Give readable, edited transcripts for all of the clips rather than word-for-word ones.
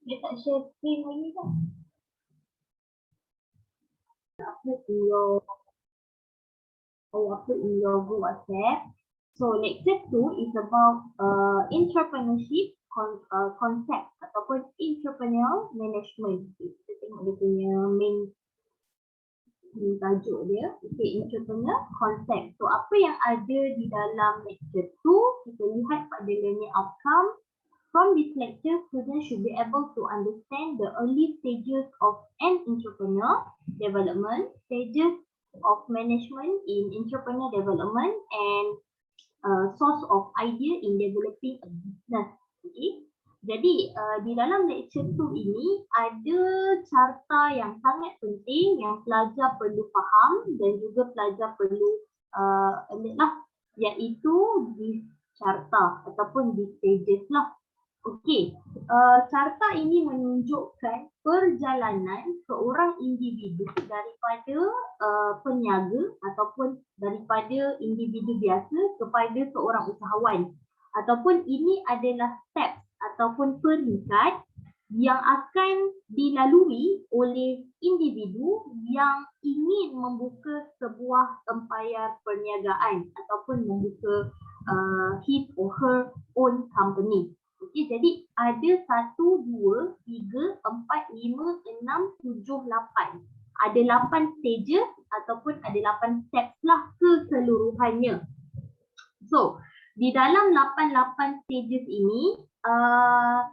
Dia tak share screen lagi kan? Upload in your group WhatsApp. So lecture 2 is about entrepreneurship concept ataupun entrepreneurial management. Kita tengok dia punya main tajuk dia. Okay, entrepreneur concept. So apa yang ada di dalam lecture 2, kita lihat pada learning outcome. From this lecture, students should be able to understand the early stages of an entrepreneur development, stages of management in entrepreneur development, and source of idea in developing a business. Okay. Jadi di dalam lecture 2 ini ada carta yang sangat penting yang pelajar perlu faham dan juga pelajar perlu iaitu di carta ataupun di stages lah. Okey, carta ini menunjukkan perjalanan seorang individu daripada peniaga ataupun daripada individu biasa kepada seorang usahawan. Ataupun ini adalah step ataupun peringkat yang akan dilalui oleh individu yang ingin membuka sebuah empayar perniagaan ataupun membuka his or her own company. Okey, jadi ada 1, 2, 3, 4, 5, 6, 7, 8. Ada 8 stages ataupun ada 8 steps lah keseluruhannya. So, di dalam 8 stages ini, 8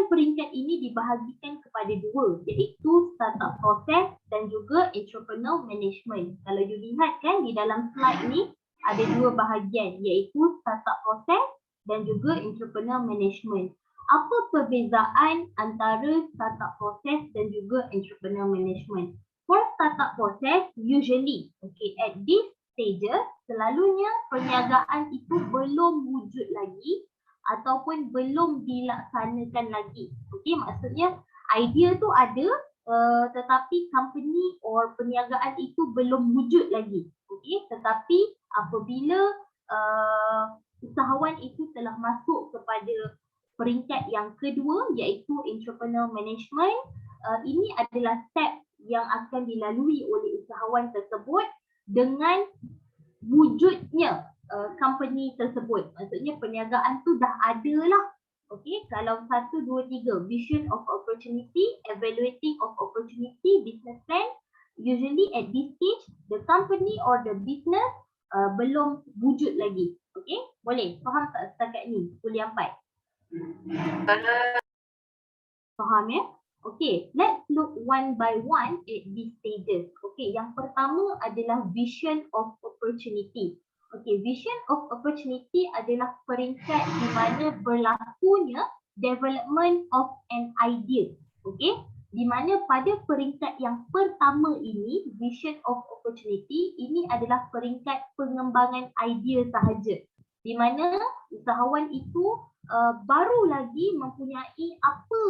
peringkat ini dibahagikan kepada 2, iaitu startup process dan juga entrepreneur management. Kalau you lihat kan di dalam slide ni ada 2 bahagian, iaitu startup process dan juga entrepreneur management. Apa perbezaan antara startup process dan juga entrepreneur management? For startup process, usually, okay, at this stages, selalunya perniagaan itu belum wujud lagi ataupun belum dilaksanakan lagi. Okay, maksudnya idea tu ada tetapi company or perniagaan itu belum wujud lagi. Okay, tetapi apabila usahawan itu telah masuk kepada peringkat yang kedua iaitu entrepreneur management, ini adalah step yang akan dilalui oleh usahawan tersebut dengan wujudnya company tersebut. Maksudnya perniagaan tu dah ada lah. Okey, kalau 1, 2, 3, vision of opportunity, evaluating of opportunity, business plan, usually at this stage the company or the business belum wujud lagi. Okey, boleh faham tak setakat ni kuliah 4? Faham ya? Okey, let's look one by one at these stages. Okey, yang pertama adalah vision of opportunity. Okey, vision of opportunity adalah peringkat di mana berlakunya development of an idea. Okey, di mana pada peringkat yang pertama ini, vision of opportunity, ini adalah peringkat pengembangan idea sahaja. Di mana usahawan itu baru lagi mempunyai apa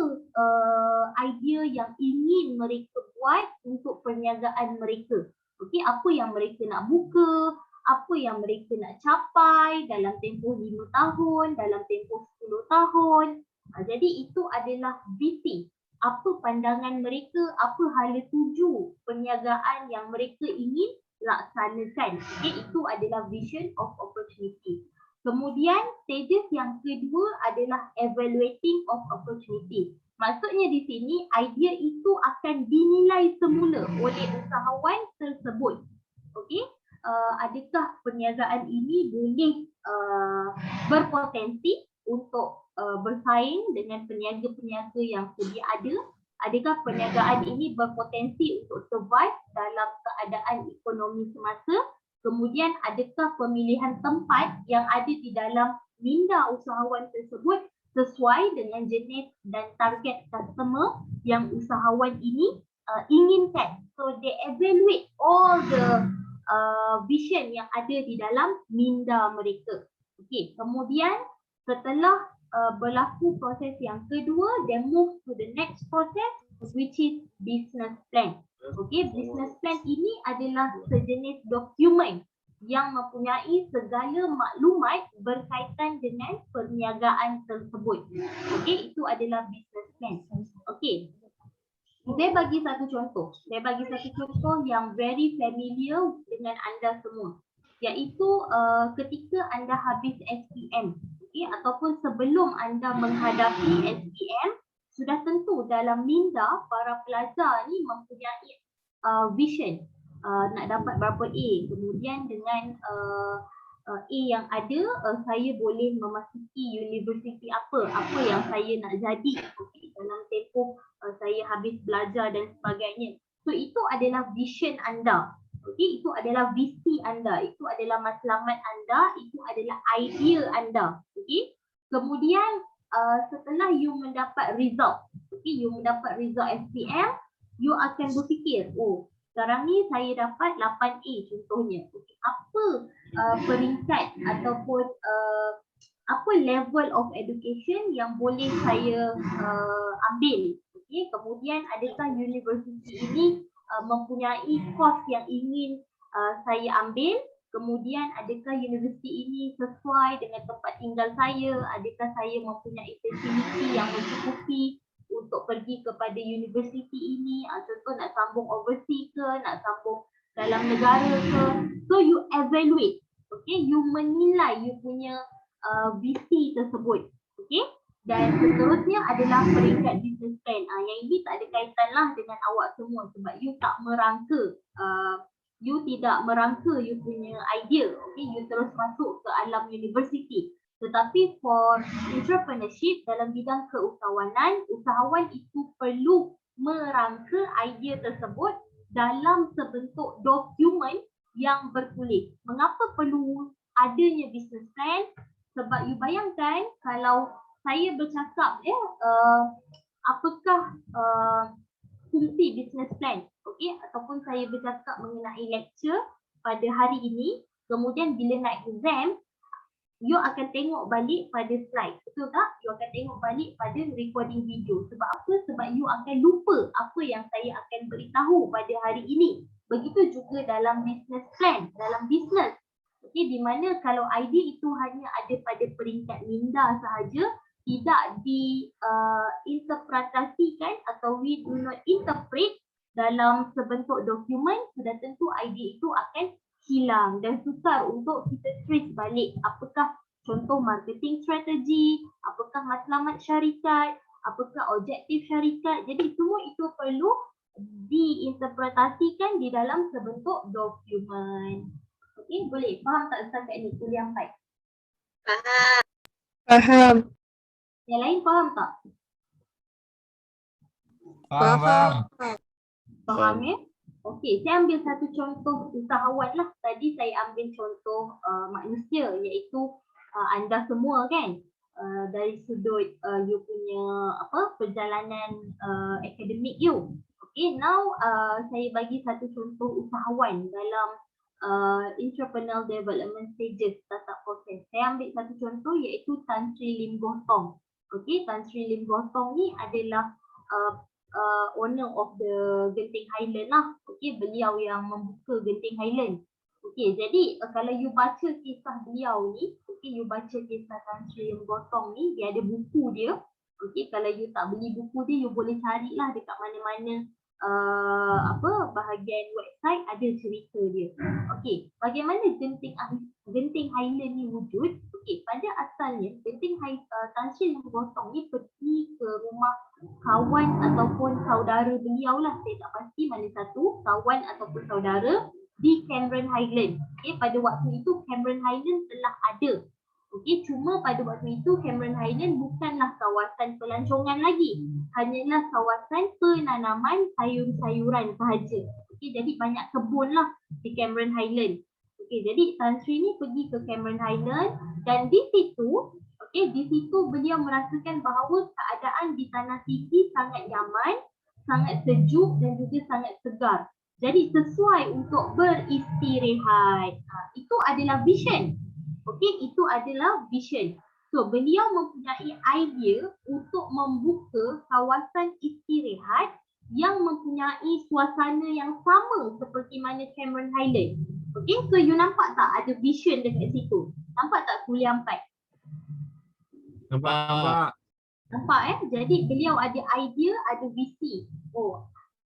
idea yang ingin mereka buat untuk perniagaan mereka. Okey, apa yang mereka nak buka, apa yang mereka nak capai dalam tempoh 5 tahun, dalam tempoh 10 tahun. Jadi itu adalah visi. Apa pandangan mereka, apa hala tuju perniagaan yang mereka ingin laksanakan. Okey, itu adalah vision of opportunity. Kemudian stages yang kedua adalah evaluating of opportunity. Maksudnya di sini idea itu akan dinilai semula oleh usahawan tersebut. Okey, adakah perniagaan ini boleh berpotensi untuk bersaing dengan peniaga-peniaga yang sedia ada? Adakah perniagaan ini berpotensi untuk survive dalam keadaan ekonomi semasa? Kemudian adakah pemilihan tempat yang ada di dalam minda usahawan tersebut sesuai dengan jenis dan target customer yang usahawan ini inginkan? So they evaluate all the vision yang ada di dalam minda mereka. Okey, kemudian setelah berlaku proses yang kedua, they move to the next process which is business plan. Okey, business plan ini adalah sejenis dokumen yang mempunyai segala maklumat berkaitan dengan perniagaan tersebut. Okey, itu adalah business plan. Okey. Saya bagi satu contoh. Saya bagi satu contoh yang very familiar dengan anda semua. Iaitu ketika anda habis SPM, okay, ataupun sebelum anda menghadapi SPM, sudah tentu dalam minda para pelajar ni mempunyai vision nak dapat berapa A. Kemudian dengan A yang ada, saya boleh memasuki universiti apa yang saya nak jadi, okay, dalam tempoh saya habis belajar dan sebagainya. So itu adalah vision anda. Okay, itu adalah visi anda, itu adalah matlamat anda, itu adalah idea anda. Okay. Kemudian setelah you mendapat result, okay, you mendapat result SPM, you akan berfikir, oh sekarang ni saya dapat 8A contohnya. Okay, apa peringkat ataupun apa level of education yang boleh saya ambil. Okay, kemudian adakah universiti ini mempunyai course yang ingin saya ambil. Kemudian adakah universiti ini sesuai dengan tempat tinggal saya, adakah saya mempunyai fasiliti yang mencukupi untuk pergi kepada universiti ini, contoh nak sambung overseas ke, nak sambung dalam negara ke. So you evaluate, okay, you menilai you punya visi tersebut, okay. Dan seterusnya adalah peringkat business plan. Yang ini tak ada kaitan lah dengan awak semua sebab you tak merangka, you tidak merangka you punya idea, okay, you terus masuk ke alam universiti. Tetapi for entrepreneurship dalam bidang keusahawanan, usahawan itu perlu merangka idea tersebut dalam sebentuk dokumen yang berkulit. Mengapa perlu adanya business plan? Sebab you bayangkan kalau saya bercakap apakah fungsi business plan, okay, ataupun saya bercakap mengenai lecture pada hari ini, kemudian bila nak exam, you akan tengok balik pada slide, betul tak? You akan tengok balik pada recording video. Sebab apa? Sebab you akan lupa apa yang saya akan beritahu pada hari ini. Begitu juga dalam business plan, dalam business. Okay, di mana kalau idea itu hanya ada pada peringkat minda sahaja, tidak diinterpretasikan atau we do not interpret dalam sebentuk dokumen, sudah tentu idea itu akan hilang dan sukar untuk kita trace balik apakah contoh marketing strategi, apakah matlamat syarikat, apakah objektif syarikat. Jadi semua itu perlu diinterpretasikan di dalam sebentuk dokumen. Okey, boleh faham tak Ustaz Kak ni kuliah 4? Faham. Faham. Yang lain faham tak? Faham. Faham ya? Okey, saya ambil satu contoh usahawan lah. Tadi saya ambil contoh manusia, iaitu anda semua kan, dari sudut you punya perjalanan akademik you. Okey, now saya bagi satu contoh usahawan dalam entrepreneurial development stages startup process. Saya ambil satu contoh iaitu Tan Sri Lim Gotong. Okey, Tan Sri Lim Gotong ni adalah owner of the Genting Highland lah. Okey, beliau yang membuka Genting Highland. Okey, jadi kalau you baca kisah beliau ni, okey, you baca kisah Tan Sri Lim Gotong ni, dia ada buku dia. Okey, kalau you tak beli buku dia, you boleh carilah dekat mana-mana bahagian website ada cerita dia. Okey, bagaimana Genting Highland ni wujud? Okey, pada asalnya Tan Sri Lim Gotong ni pergi ke rumah kawan ataupun saudara beliau lah, saya tak pasti mana satu, kawan ataupun saudara di Cameron Highland. Okey, pada waktu itu Cameron Highland telah ada. Okey, cuma pada waktu itu Cameron Highland bukanlah kawasan pelancongan lagi, hanyalah kawasan penanaman sayur-sayuran sahaja. Okey, jadi banyak kebun lah di Cameron Highland. Okey, jadi Tan Sri ni pergi ke Cameron Highland dan di situ, okey, di situ beliau merasakan bahawa keadaan di tanah Sisi sangat nyaman, sangat sejuk dan juga sangat segar. Jadi sesuai untuk beristirahat. Itu adalah vision. Okey, itu adalah vision. So beliau mempunyai idea untuk membuka kawasan istirahat yang mempunyai suasana yang sama seperti mana Cameron Highland. Okay, so you nampak tak ada vision dekat situ? Nampak tak kuliah 4? Nampak. Nampak Jadi beliau ada idea, ada visi. Oh,